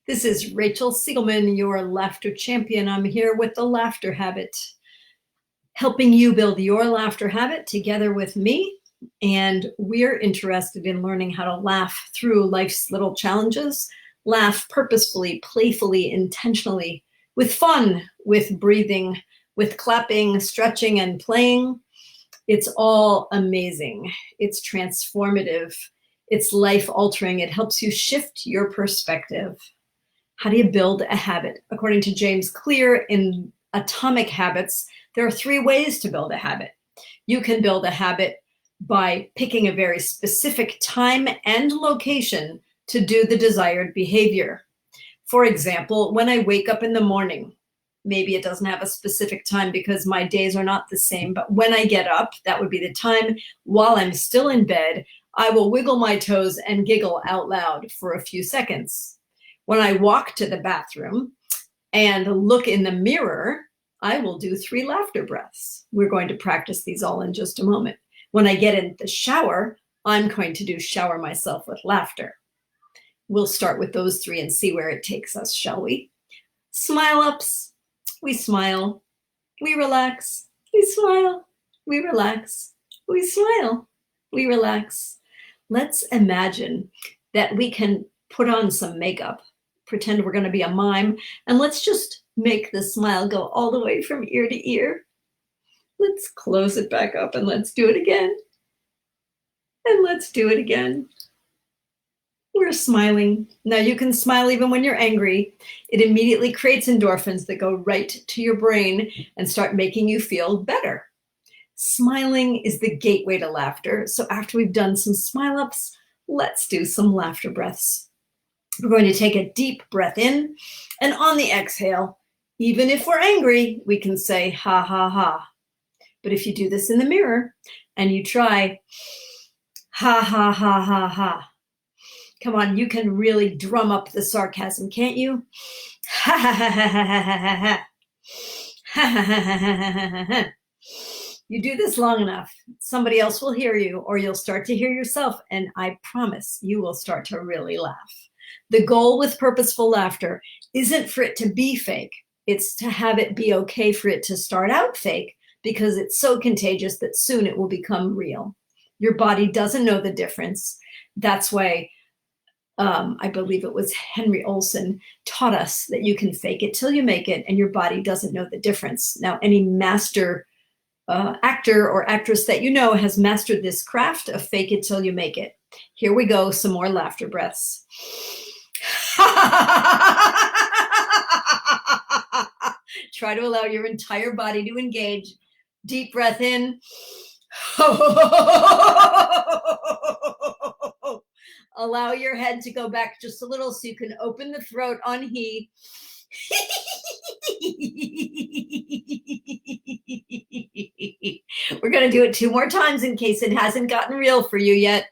This is Rachel Siegelman, your laughter champion. I'm here with the laughter habit, helping you build your laughter habit together with me. And we're interested in learning how to laugh through life's little challenges, laugh purposefully, playfully, intentionally, with fun, with breathing, with clapping, stretching, and playing. It's all amazing. It's transformative. It's life-altering. It helps you shift your perspective. How do you build a habit? According to James Clear in Atomic Habits, there are 3 ways to build a habit. You can build a habit by picking a very specific time and location to do the desired behavior. For example, when I wake up in the morning, maybe it doesn't have a specific time because my days are not the same, but when I get up, that would be the time while I'm still in bed, I will wiggle my toes and giggle out loud for a few seconds. When I walk to the bathroom and look in the mirror, I will do 3 laughter breaths. We're going to practice these all in just a moment. When I get in the shower, I'm going to shower myself with laughter. We'll start with those 3 and see where it takes us, shall we? Smile ups. We smile. We relax. We smile. We relax. We smile. We relax. Let's imagine that we can put on some makeup, pretend we're going to be a mime, and let's just make the smile go all the way from ear to ear. Let's close it back up and let's do it again. And let's do it again. We're smiling. Now you can smile even when you're angry. It immediately creates endorphins that go right to your brain and start making you feel better. Smiling is the gateway to laughter. So after we've done some smile ups, let's do some laughter breaths. We're going to take a deep breath in, and on the exhale, even if we're angry, we can say ha ha ha. But if you do this in the mirror and you try ha ha ha ha ha, come on, you can really drum up the sarcasm, can't you? Ha ha ha ha ha ha ha ha. Ha ha ha ha ha ha ha. You do this long enough, somebody else will hear you, or you'll start to hear yourself, and I promise you will start to really laugh. The goal with purposeful laughter isn't for it to be fake. It's to have it be okay for it to start out fake, because it's so contagious that soon it will become real. Your body doesn't know the difference. That's why I believe it was Henry Olsen taught us that you can fake it till you make it, and your body doesn't know the difference. Now, any master actor or actress that you know has mastered this craft of fake it till you make it. Here we go, some more laughter breaths. Try to allow your entire body to engage. Deep breath in. Allow your head to go back just a little so you can open the throat on he. We're going to do it 2 more times in case it hasn't gotten real for you yet.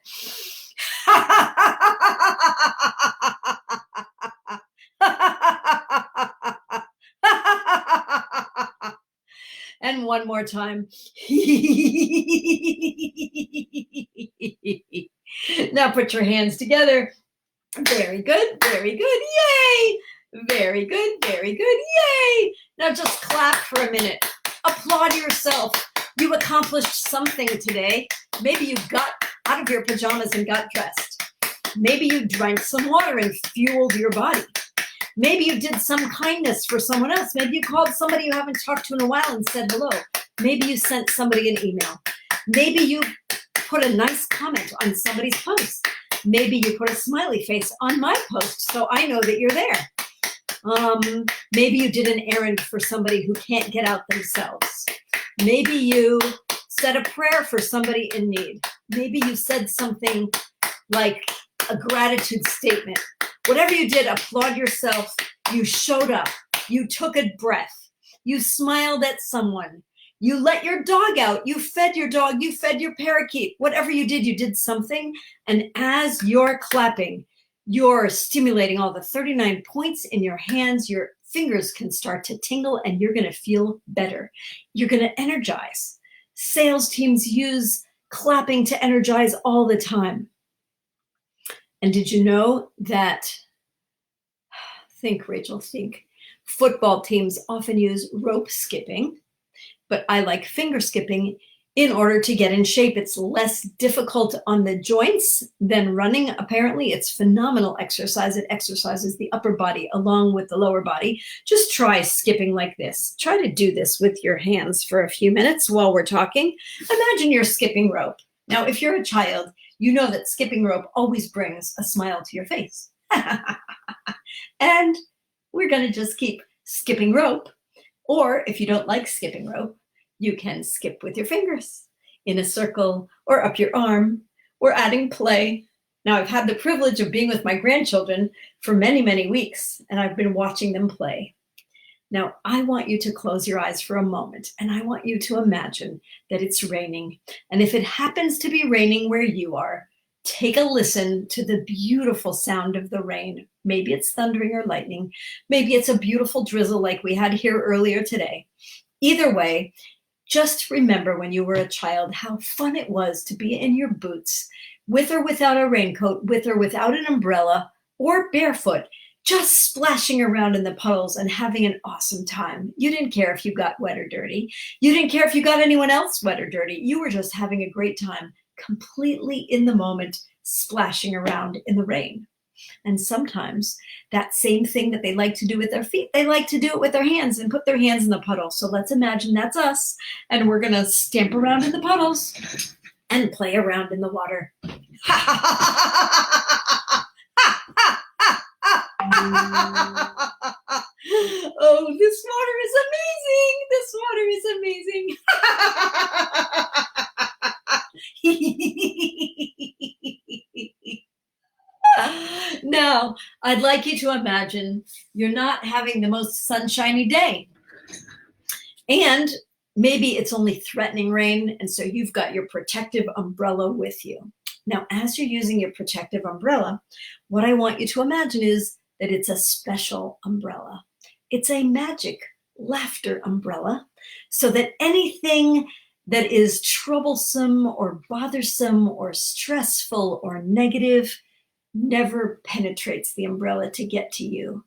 And 1 more time. Now put your hands together. Very good, very good, yay! Very good, very good, yay! Now just clap for a minute. Applaud yourself. You accomplished something today. Maybe you got out of your pajamas and got dressed. Maybe you drank some water and fueled your body. Maybe you did some kindness for someone else. Maybe you called somebody you haven't talked to in a while and said hello. Maybe you sent somebody an email. Maybe you put a nice comment on somebody's post. Maybe you put a smiley face on my post so I know that you're there. Maybe you did an errand for somebody who can't get out themselves. Maybe you said a prayer for somebody in need. Maybe you said something like a gratitude statement. Whatever you did, applaud yourself. You showed up. You took a breath. You smiled at someone. You let your dog out. You fed your dog. You fed your parakeet. Whatever you did something. And as you're clapping, you're stimulating all the 39 points in your hands. Your fingers can start to tingle and you're going to feel better. You're going to energize. Sales teams use clapping to energize all the time. And did you know that Think, Rachel, think. Football teams often use rope skipping, but I like finger skipping in order to get in shape. It's less difficult on the joints than running. Apparently, it's phenomenal exercise. It exercises the upper body along with the lower body. Just try skipping like this. Try to do this with your hands for a few minutes while we're talking. Imagine you're skipping rope. Now, if you're a child, you know that skipping rope always brings a smile to your face. And we're going to just keep skipping rope. Or if you don't like skipping rope, you can skip with your fingers in a circle or up your arm. We're adding play. Now, I've had the privilege of being with my grandchildren for many, many weeks, and I've been watching them play. Now, I want you to close your eyes for a moment, and I want you to imagine that it's raining. And if it happens to be raining where you are, take a listen to the beautiful sound of the rain. Maybe it's thundering or lightning. Maybe it's a beautiful drizzle like we had here earlier today. Either way, just remember when you were a child how fun it was to be in your boots, with or without a raincoat, with or without an umbrella, or barefoot, just splashing around in the puddles and having an awesome time. You didn't care if you got wet or dirty. You didn't care if you got anyone else wet or dirty. You were just having a great time, completely in the moment, splashing around in the rain. And sometimes that same thing that they like to do with their feet, they like to do it with their hands and put their hands in the puddle. So let's imagine that's us, and we're going to stamp around in the puddles and play around in the water. Oh, this water is amazing. This water is amazing. Now, I'd like you to imagine you're not having the most sunshiny day. And maybe it's only threatening rain, and so you've got your protective umbrella with you. Now, as you're using your protective umbrella, what I want you to imagine is that it's a special umbrella. It's a magic laughter umbrella, so that anything that is troublesome or bothersome or stressful or negative never penetrates the umbrella to get to you.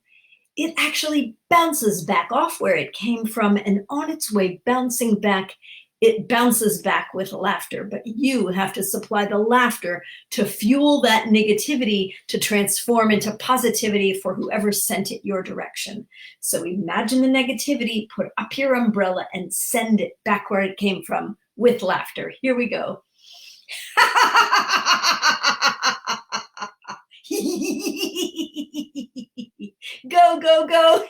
It actually bounces back off where it came from, and on its way bouncing back, it bounces back with laughter. But you have to supply the laughter to fuel that negativity to transform into positivity for whoever sent it your direction. So imagine the negativity, put up your umbrella, and send it back where it came from with laughter. Here we go. Go, go, go.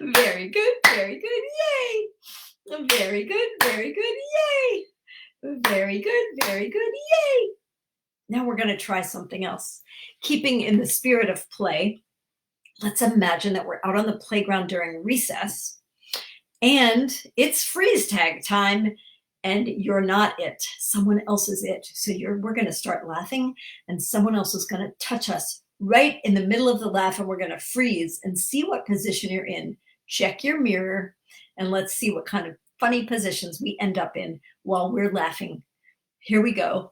Very good, very good, yay. Very good, yay. Very good, yay. Now we're going to try something else. Keeping in the spirit of play, let's imagine that we're out on the playground during recess, and it's freeze tag time, and you're not it. Someone else is it. So we're going to start laughing, and someone else is going to touch us right in the middle of the laugh, and we're going to freeze and see what position you're in. Check your mirror, and let's see what kind of funny positions we end up in while we're laughing. Here we go.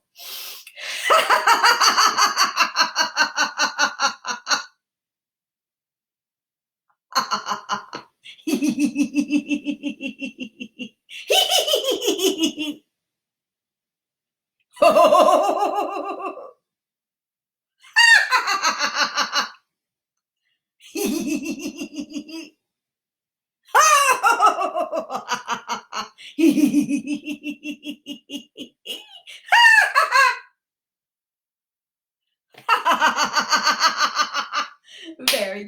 Very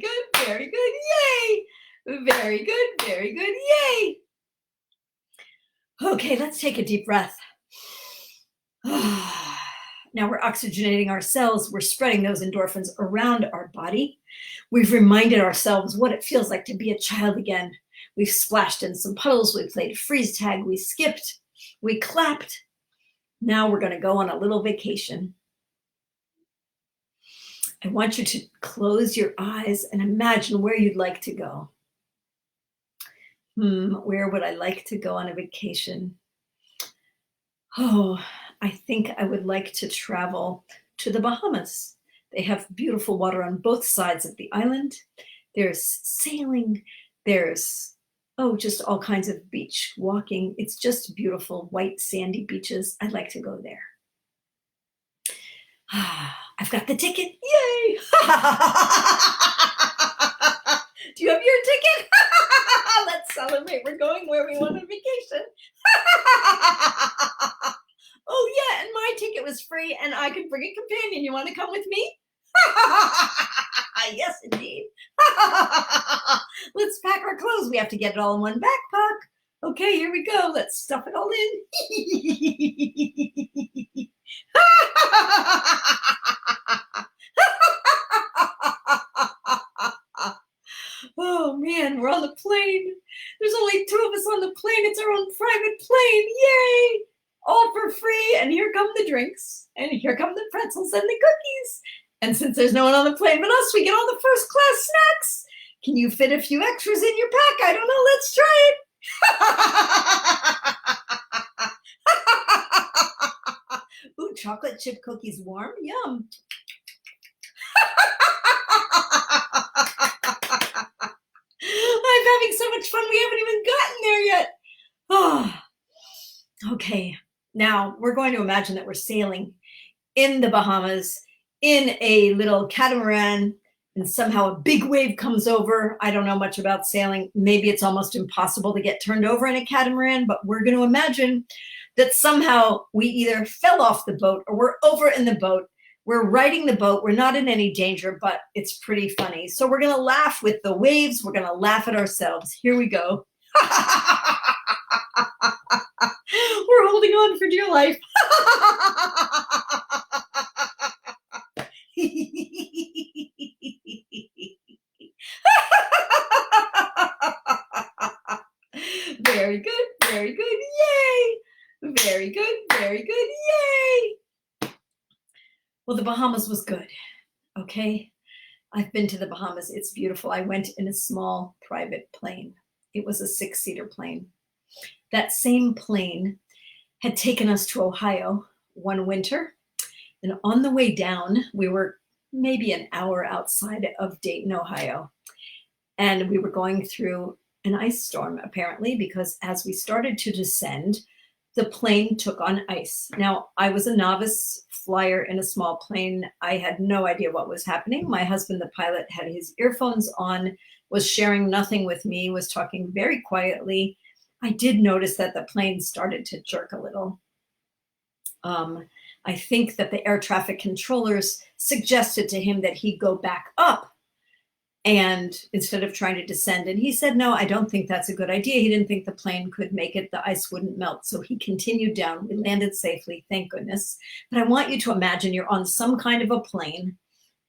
good, yay! Very good, yay! Okay, let's take a deep breath. Now we're oxygenating our cells. We're spreading those endorphins around our body. We've reminded ourselves what it feels like to be a child again. We've splashed in some puddles. We played freeze tag. We skipped. We clapped. Now we're going to go on a little vacation. I want you to close your eyes and imagine where you'd like to go. Where would I like to go on a vacation? Oh, I think I would like to travel to the Bahamas. They have beautiful water on both sides of the island. There's sailing, there's, oh, just all kinds of beach walking. It's just beautiful, white, sandy beaches. I'd like to go there. I've got the ticket. Yay! Do you have your ticket? Let's celebrate. We're going where we want on vacation. Oh, yeah, and my ticket was free, and I could bring a companion. You want to come with me? Yes, indeed. Let's pack our clothes. We have to get it all in one backpack. Okay, here we go. Let's stuff it all in. Oh man, we're on the plane. There's only 2 of us on the plane. It's our own private plane. Yay! All for free. And here come the drinks. And here come the pretzels and the cookies. And since there's no one on the plane but us, we get all the first class snacks. Can you fit a few extras in your pack? I don't know. Let's try it. Ooh, chocolate chip cookies warm. Yum. I'm having so much fun. We haven't even gotten there yet. Oh, okay. Now we're going to imagine that we're sailing in the Bahamas in a little catamaran, and somehow a big wave comes over. I don't know much about sailing. Maybe it's almost impossible to get turned over in a catamaran, but we're going to imagine that somehow we either fell off the boat or we're over in the boat. We're riding the boat. We're not in any danger, but it's pretty funny. So we're going to laugh with the waves. We're going to laugh at ourselves. Here we go. We're holding on for dear life. Very good, very good, yay! Very good, very good, yay! Well, the Bahamas was good, okay? I've been to the Bahamas. It's beautiful. I went in a small private plane. It was a 6-seater plane. That same plane had taken us to Ohio one winter. And on the way down, we were maybe an hour outside of Dayton, Ohio. And we were going through an ice storm, apparently, because as we started to descend, the plane took on ice. Now, I was a novice flyer in a small plane. I had no idea what was happening. My husband, the pilot, had his earphones on, was sharing nothing with me, was talking very quietly. I did notice that the plane started to jerk a little. I think that the air traffic controllers suggested to him that he go back up and instead of trying to descend. And he said, no, I don't think that's a good idea. He didn't think the plane could make it. The ice wouldn't melt. So he continued down. We landed safely, thank goodness. But I want you to imagine you're on some kind of a plane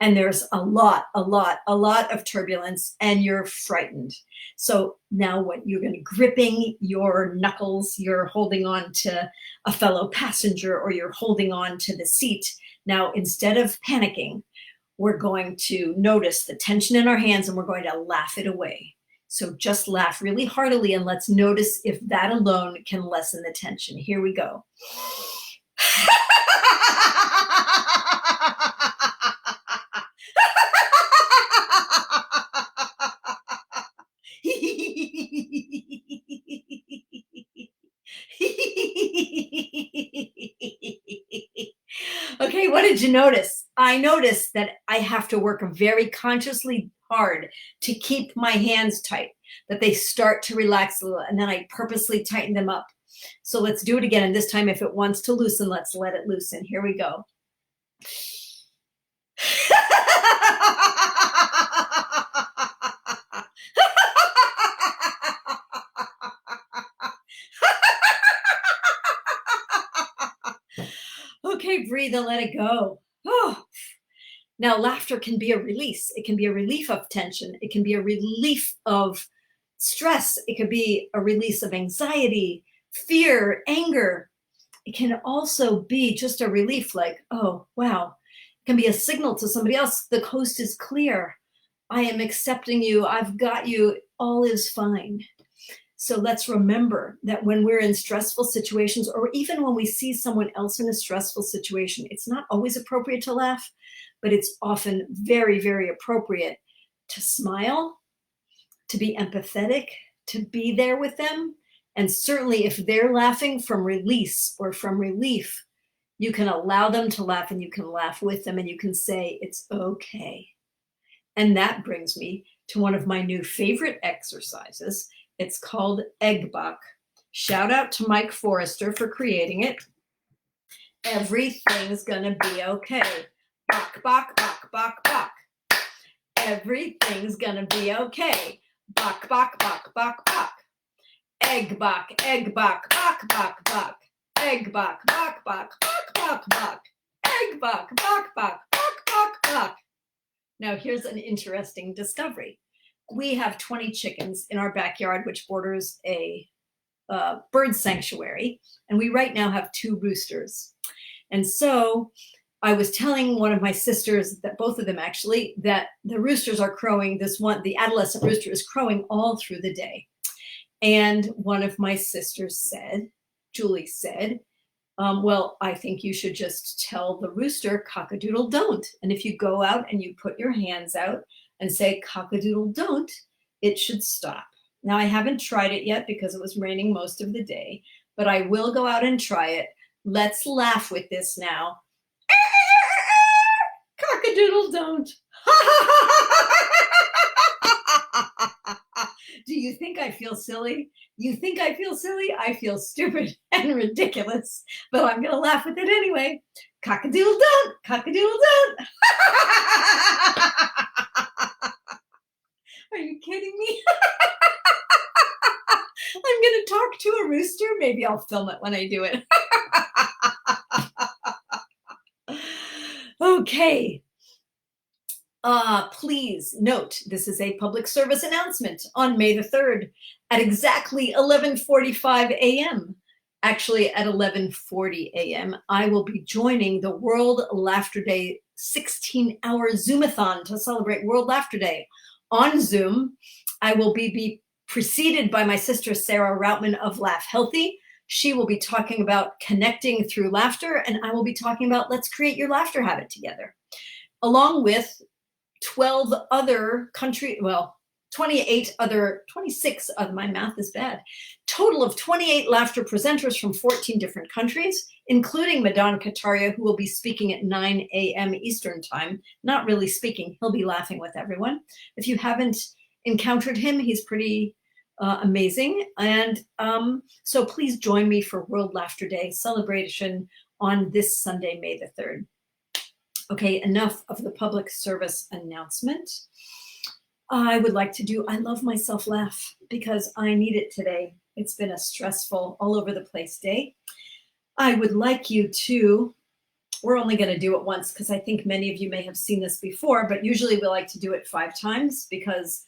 and there's a lot of turbulence and you're frightened. So now what you're going to gripping your knuckles, you're holding on to a fellow passenger or you're holding on to the seat. Now, instead of panicking, we're going to notice the tension in our hands and we're going to laugh it away. So just laugh really heartily and let's notice if that alone can lessen the tension. Here we go. Okay, what did you notice? I noticed that I have to work very consciously hard to keep my hands tight, that they start to relax a little, and then I purposely tighten them up. So let's do it again. And this time, if it wants to loosen, let's let it loosen. Here we go. Okay, breathe and let it go. Oh. Now, laughter can be a release. It can be a relief of tension. It can be a relief of stress. It could be a release of anxiety, fear, anger. It can also be just a relief like, oh, wow. It can be a signal to somebody else. The coast is clear. I am accepting you. I've got you. All is fine. So let's remember that when we're in stressful situations, or even when we see someone else in a stressful situation, it's not always appropriate to laugh, but it's often very, very appropriate to smile, to be empathetic, to be there with them. And certainly if they're laughing from release or from relief, you can allow them to laugh and you can laugh with them and you can say, it's okay. And that brings me to one of my new favorite exercises. It's called Egg Buck. Shout out to Mike Forrester for creating it. Everything's gonna be okay. Buck, buck, buck, buck, buck. Everything's gonna be okay. Buck, buck, buck, buck, buck. Egg buck, buck, buck, buck. Egg buck, buck, buck, buck, buck. Egg buck, buck, buck, buck, buck. Now here's an interesting discovery. We have 20 chickens in our backyard, which borders a bird sanctuary. And we right now have 2 roosters. And so I was telling one of my sisters, that both of them actually, that the roosters are crowing. This one, the adolescent rooster, is crowing all through the day. And one of my sisters said, Julie said, well, I think you should just tell the rooster, cockadoodle don't. And if you go out and you put your hands out and say, cockadoodle don't, it should stop. Now, I haven't tried it yet because it was raining most of the day, but I will go out and try it. Let's laugh with this now. Cockadoodle don't. Do you think I feel silly? You think I feel silly? I feel stupid and ridiculous, but I'm going to laugh with it anyway. Cockadoodle don't, cockadoodle don't. Are you kidding me? I'm going to talk to a rooster. Maybe I'll film it when I do it. Okay. Please note, this is a public service announcement. On May the 3rd at exactly 11:45 a.m., actually at 11:40 a.m., I will be joining the World Laughter Day 16-hour Zoomathon to celebrate World Laughter Day. On Zoom, I will be preceded by my sister, Sarah Routman of Laugh Healthy. She will be talking about connecting through laughter, and I will be talking about let's create your laughter habit together, along with 12 other 26 other, my math is bad, total of 28 laughter presenters from 14 different countries, including Madan Kataria, who will be speaking at 9 a.m. Eastern time. Not really speaking, he'll be laughing with everyone. If you haven't encountered him, he's pretty amazing. And so please join me for World Laughter Day celebration on this Sunday, May the 3rd. Okay, enough of the public service announcement. I would like to do I Love Myself Laugh because I need it today. It's been a stressful, all over the place day. I would like you to, we're only going to do it once because I think many of you may have seen this before, but usually we like to do it 5 times because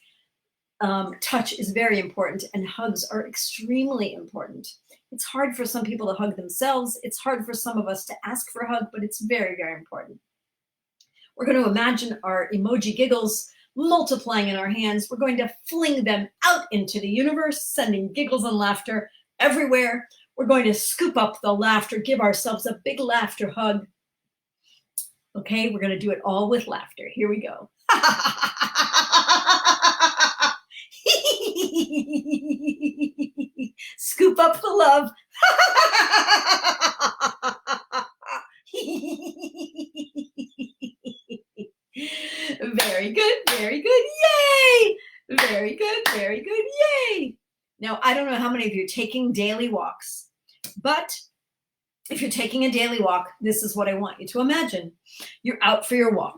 touch is very important and hugs are extremely important. It's hard for some people to hug themselves. It's hard for some of us to ask for a hug, but it's very, very important. We're going to imagine our emoji giggles multiplying in our hands. We're going to fling them out into the universe, sending giggles and laughter everywhere. We're going to scoop up the laughter, give ourselves a big laughter hug. Okay, we're going to do it all with laughter. Here we go. Scoop up the love. Very good, very good, yay! Very good, very good, yay! Now, I don't know how many of you are taking daily walks, but if you're taking a daily walk, this is what I want you to imagine. You're out for your walk.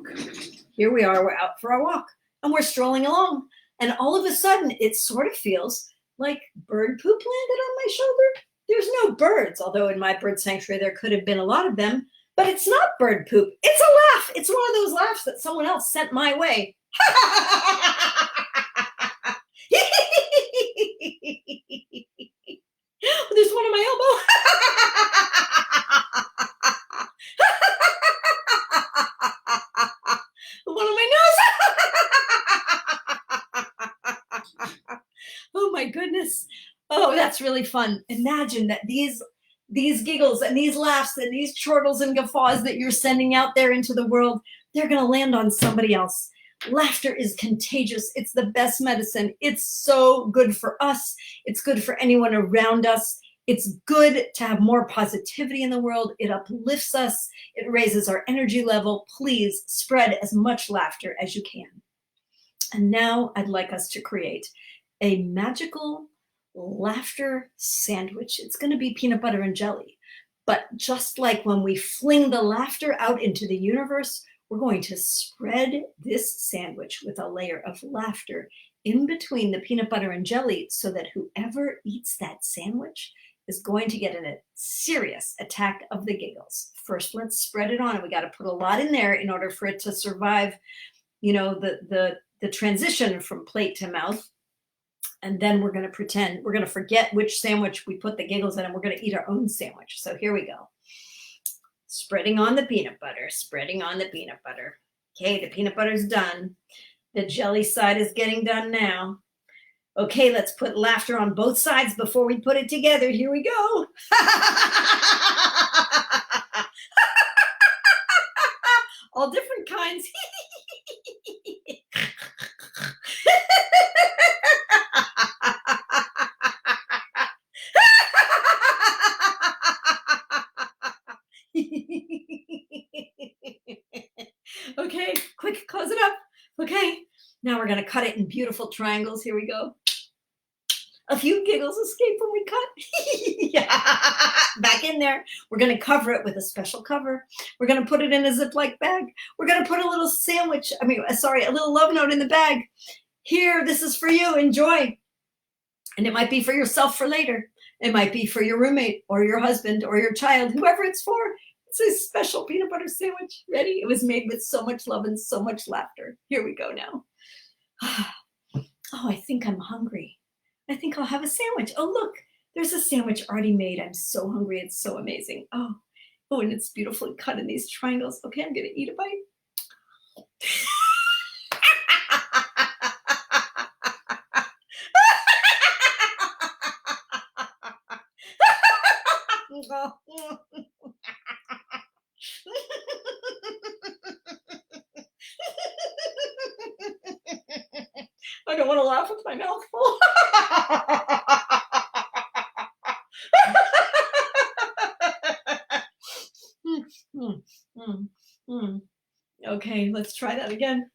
Here we are, we're out for our walk, and we're strolling along, and all of a sudden, it sort of feels like bird poop landed on my shoulder. There's no birds, although in my bird sanctuary, there could have been a lot of them. But it's not bird poop. It's a laugh. It's one of those laughs that someone else sent my way. There's one on my elbow. One on my nose. Oh my goodness. Oh, that's really fun. Imagine that these giggles and these laughs and these chortles and guffaws that you're sending out there into the world, they're going to land on somebody else. Laughter is contagious. It's the best medicine. It's so good for us. It's good for anyone around us. It's good to have more positivity in the world. It uplifts us. It raises our energy level. Please spread as much laughter as you can. And now I'd like us to create a magical laughter sandwich. It's going to be peanut butter and jelly. But just like when we fling the laughter out into the universe, we're going to spread this sandwich with a layer of laughter in between the peanut butter and jelly so that whoever eats that sandwich is going to get a serious attack of the giggles. First, let's spread it on. We got to put a lot in there in order for it to survive, the transition from plate to mouth. And then we're going to forget which sandwich we put the giggles in, and we're going to eat our own sandwich. So here we go. Spreading on the peanut butter, spreading on the peanut butter. Okay, the peanut butter's done. The jelly side is getting done now. Okay, let's put laughter on both sides before we put it together. Here we go. All different kinds. Okay, quick, close it up. Okay, now we're going to cut it in beautiful triangles. Here we go. A few giggles escape when we cut. Yeah. Back in there. We're going to cover it with a special cover. We're going to put it in a Ziploc bag. We're going to put a little a little love note in the bag. Here, this is for you. Enjoy. And it might be for yourself for later. It might be for your roommate or your husband or your child, whoever it's for. It's a special peanut butter sandwich. Ready? It was made with so much love and so much laughter. Here we go now. Oh, I think I'm hungry. I think I'll have a sandwich. Oh, look, there's a sandwich already made. I'm so hungry. It's so amazing. Oh, and it's beautifully cut in these triangles. Okay, I'm going to eat a bite. I don't want to laugh with my mouth full. Okay, let's try that again.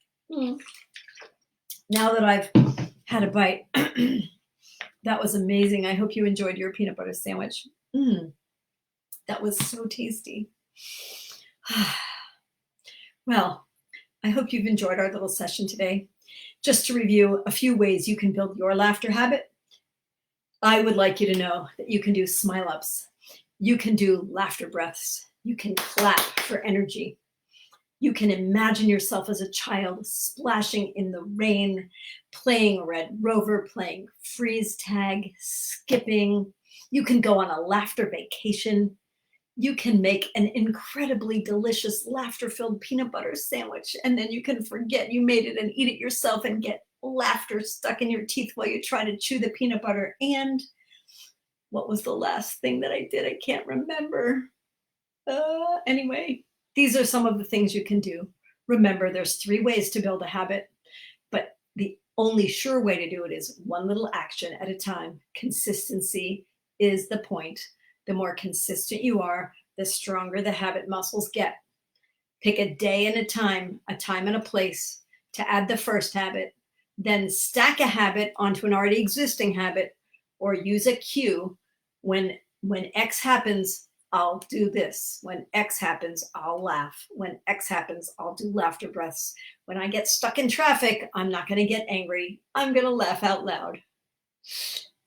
Now that I've had a bite, that was amazing. I hope you enjoyed your peanut butter sandwich. That was so tasty. Well, I hope you've enjoyed our little session today. Just to review a few ways you can build your laughter habit, I would like you to know that you can do smile ups. You can do laughter breaths. You can clap for energy. You can imagine yourself as a child splashing in the rain, playing Red Rover, playing freeze tag, skipping. You can go on a laughter vacation. You can make an incredibly delicious laughter-filled peanut butter sandwich, and then you can forget you made it and eat it yourself and get laughter stuck in your teeth while you try to chew the peanut butter. And what was the last thing that I did? I can't remember. Anyway, these are some of the things you can do. Remember, there's 3 ways to build a habit, but the only sure way to do it is one little action at a time. Consistency is the point. The more consistent you are, the stronger the habit muscles get. Pick a day and a time and a place to add the first habit, then stack a habit onto an already existing habit, or use a cue. When X happens, I'll do this. When X happens, I'll laugh. When X happens, I'll do laughter breaths. When I get stuck in traffic, I'm not going to get angry. I'm going to laugh out loud.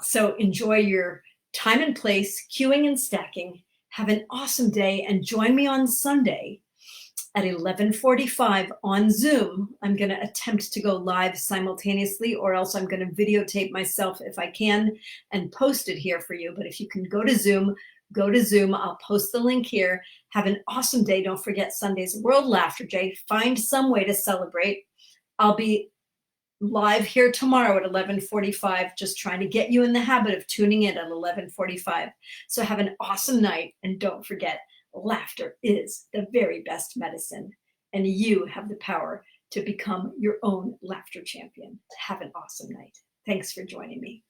So enjoy your time and place, cueing and stacking. Have an awesome day, and join me on Sunday at 11:45 on Zoom. I'm going to attempt to go live simultaneously, or else I'm going to videotape myself if I can and post it here for you. But if you can go to Zoom, go to Zoom. I'll post the link here. Have an awesome day. Don't forget Sunday's World Laughter Day. Find some way to celebrate. I'll be live here tomorrow at 11:45, just trying to get you in the habit of tuning in at 11:45. So have an awesome night, and don't forget, laughter is the very best medicine, and you have the power to become your own laughter champion. Have an awesome night. Thanks for joining me.